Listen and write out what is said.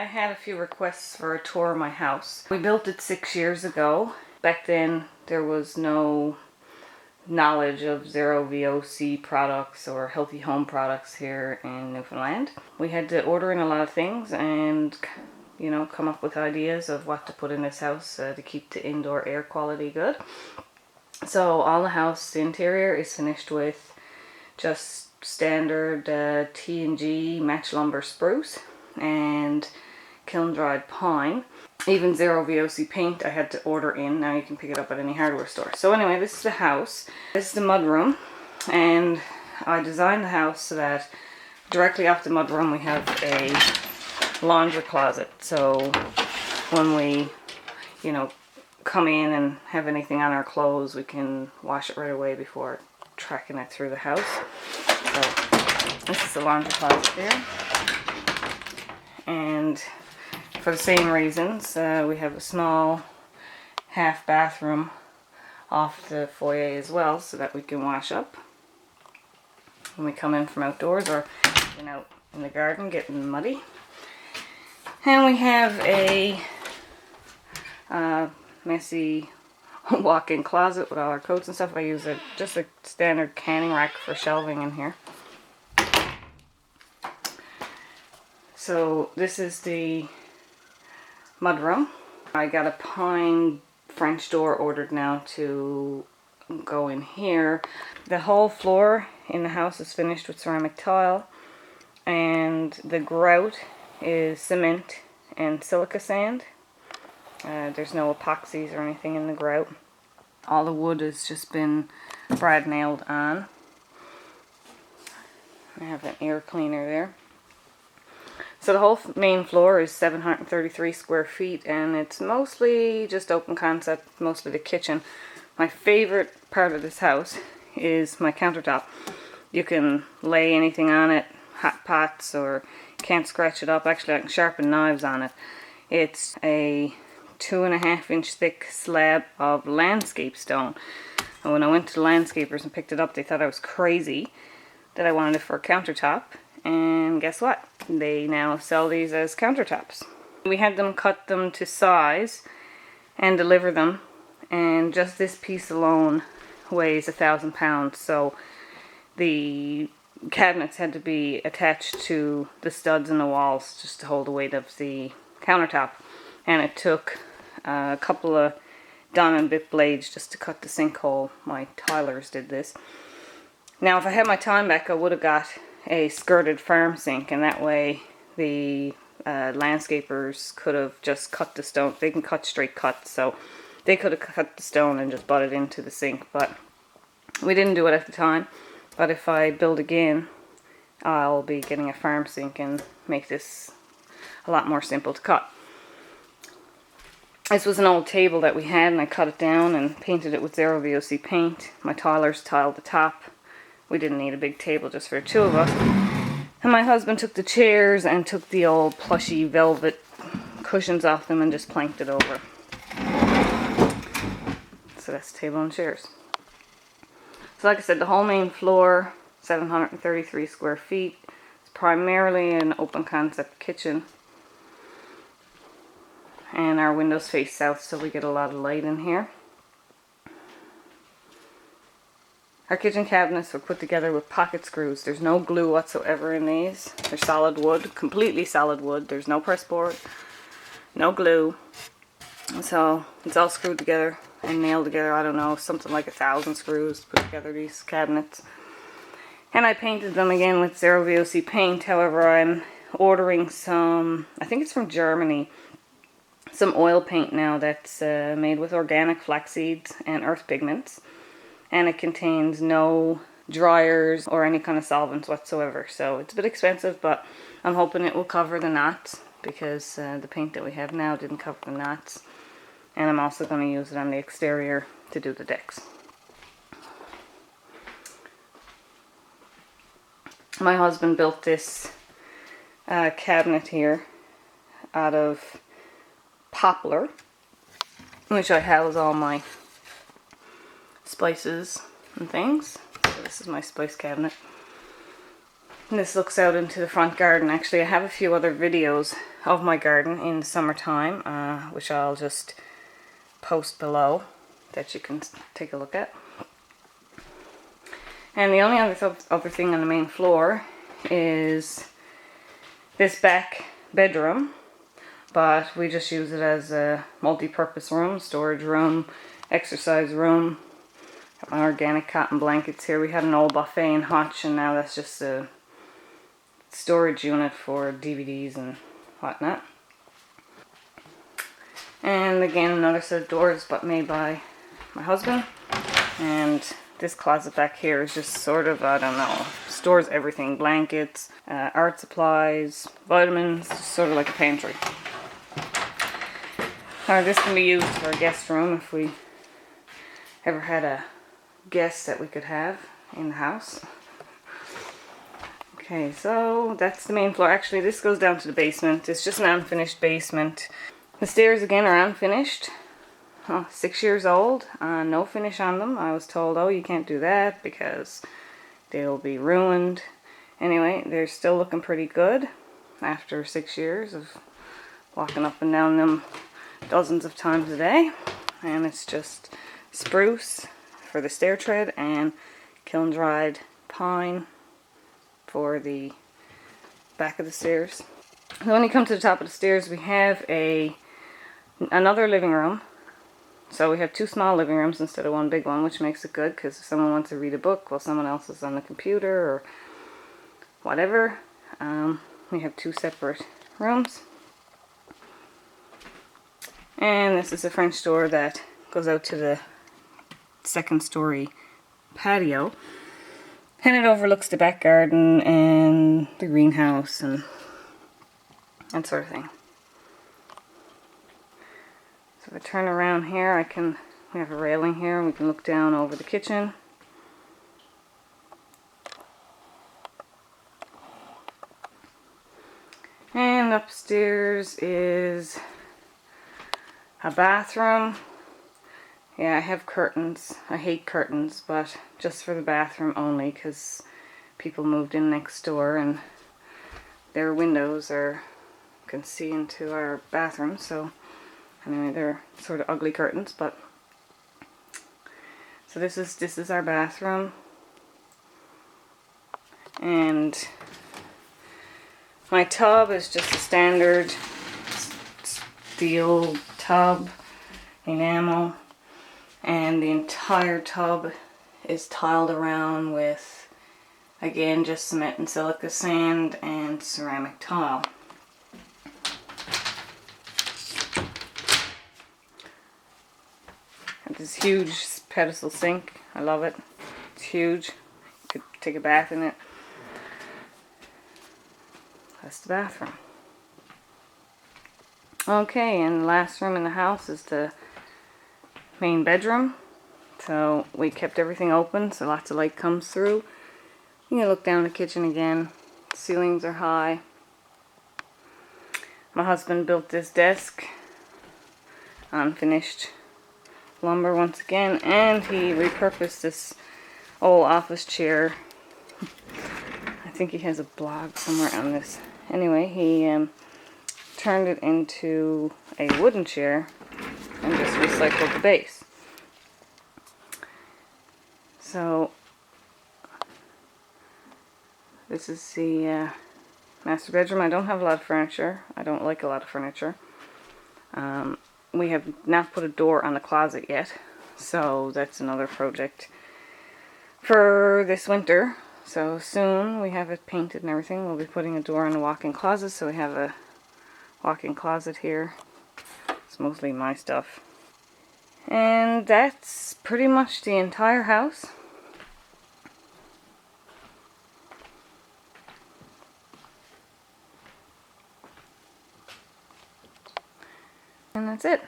I had a few requests for a tour of my house. We built it 6 years ago. Back then there was no knowledge of zero VOC products or healthy home products here in Newfoundland. We had to order in a lot of things and, you know, come up with ideas of what to put in this house to keep the indoor air quality good. So all the house, the interior is finished with just standard T&G match lumber spruce and kiln dried pine. Even zero VOC paint I had to order in. Now you can pick it up at any hardware store. So anyway, this is the house. This is the mudroom, and I designed the house so that directly off the mudroom we have a laundry closet. So when we, you know, come in and have anything on our clothes, we can wash it right away before tracking it through the house. So this is the laundry closet there. And for the same reasons, we have a small half bathroom off the foyer as well, so that we can wash up when we come in from outdoors or been out in the garden getting muddy. And we have a messy walk-in closet with all our coats and stuff. I use just a standard canning rack for shelving in here. So this is the mudroom. I got a pine French door ordered now to go in here. The whole floor in the house is finished with ceramic tile, and the grout is cement and silica sand. There's no epoxies or anything in the grout. All the wood has just been brad nailed on. I have an air cleaner there. So the whole main floor is 733 square feet, and it's mostly just open concept, mostly the kitchen. My favorite part of this house is my countertop. You can lay anything on it, hot pots, or can't scratch it up. Actually, I can sharpen knives on it. It's a 2.5 inch thick slab of landscape stone. And when I went to the landscapers and picked it up, they thought I was crazy that I wanted it for a countertop. And guess what? They now sell these as countertops. We had them cut them to size and deliver them, and just this piece alone weighs 1,000 pounds. So the cabinets had to be attached to the studs in the walls just to hold the weight of the countertop. And it took a couple of diamond bit blades just to cut the sinkhole. My tilers did this. Now if I had my time back, I would have got a skirted farm sink, and that way the landscapers could have just cut the stone. They can cut straight cuts, so they could have cut the stone and just butted into the sink, but we didn't do it at the time. But if I build again, I'll be getting a farm sink and make this a lot more simple to cut. This was an old table that we had, and I cut it down and painted it with zero VOC paint. My tilers tiled the top. We didn't need a big table just for the two of us. And my husband took the chairs and took the old plushy velvet cushions off them and just planked it over. So that's the table and chairs. So like I said, the whole main floor, 733 square feet. It's primarily an open concept kitchen. And our windows face south, so we get a lot of light in here. Our kitchen cabinets were put together with pocket screws. There's no glue whatsoever in these. They're solid wood, completely solid wood. There's no press board, no glue. So it's all screwed together and nailed together. I don't know, something like 1,000 screws to put together these cabinets. And I painted them again with zero VOC paint. However, I'm ordering some, I think it's from Germany, some oil paint now that's made with organic flax seeds and earth pigments. And it contains no dryers or any kind of solvents whatsoever. So it's a bit expensive, but I'm hoping it will cover the knots, because the paint that we have now didn't cover the knots. And I'm also going to use it on the exterior to do the decks. My husband built this cabinet here out of poplar, which I house all my spices and things. So this is my spice cabinet. And this looks out into the front garden. Actually, I have a few other videos of my garden in the summertime, which I'll just post below that you can take a look at. And the only other thing on the main floor is this back bedroom, but we just use it as a multi-purpose room, storage room, exercise room. Got my organic cotton blankets here. We had an old buffet and hutch, and now that's just a storage unit for DVDs and whatnot. And again, another set of doors, but made by my husband. And this closet back here is just sort of, I don't know, stores everything. Blankets, art supplies, vitamins, just sort of like a pantry. This can be used for a guest room if we ever had a guest that we could have in the house. Okay, so that's the main floor. Actually, this goes down to the basement. It's just an unfinished basement. The stairs again are unfinished. 6 years old. No finish on them. I was told, oh, you can't do that because they'll be ruined. Anyway, they're still looking pretty good after 6 years of walking up and down them dozens of times a day. And it's just spruce for the stair tread and kiln dried pine for the back of the stairs. So when you come to the top of the stairs, we have another living room. So we have 2 small living rooms instead of 1 big one, which makes it good because if someone wants to read a book while someone else is on the computer or whatever, we have 2 separate rooms. And this is a French door that goes out to the 2nd story patio. And it overlooks the back garden and the greenhouse and that sort of thing. So if I turn around here, we have a railing here and we can look down over the kitchen. And upstairs is a bathroom. Yeah, I have curtains. I hate curtains, but just for the bathroom only because people moved in next door and their windows can see into our bathroom. So anyway, they're sort of ugly curtains, but so this is our bathroom. And my tub is just a standard steel tub, enamel. And the entire tub is tiled around with, again, just cement and silica sand and ceramic tile. And this huge pedestal sink. I love it. It's huge. You could take a bath in it. That's the bathroom. Okay, and the last room in the house is the main bedroom. So we kept everything open so lots of light comes through. You can look down the kitchen again. Ceilings are high. My husband built this desk, unfinished lumber once again, and he repurposed this old office chair. I think he has a blog somewhere on this. Anyway, he turned it into a wooden chair and just recycled the base. So this is the master bedroom. I don't have a lot of furniture. I don't like a lot of furniture. We have not put a door on the closet yet, so that's another project for this winter. So soon we have it painted and everything. We'll be putting a door on the walk-in closet, so we have a walk-in closet here. It's mostly my stuff. And that's pretty much the entire house. And that's it.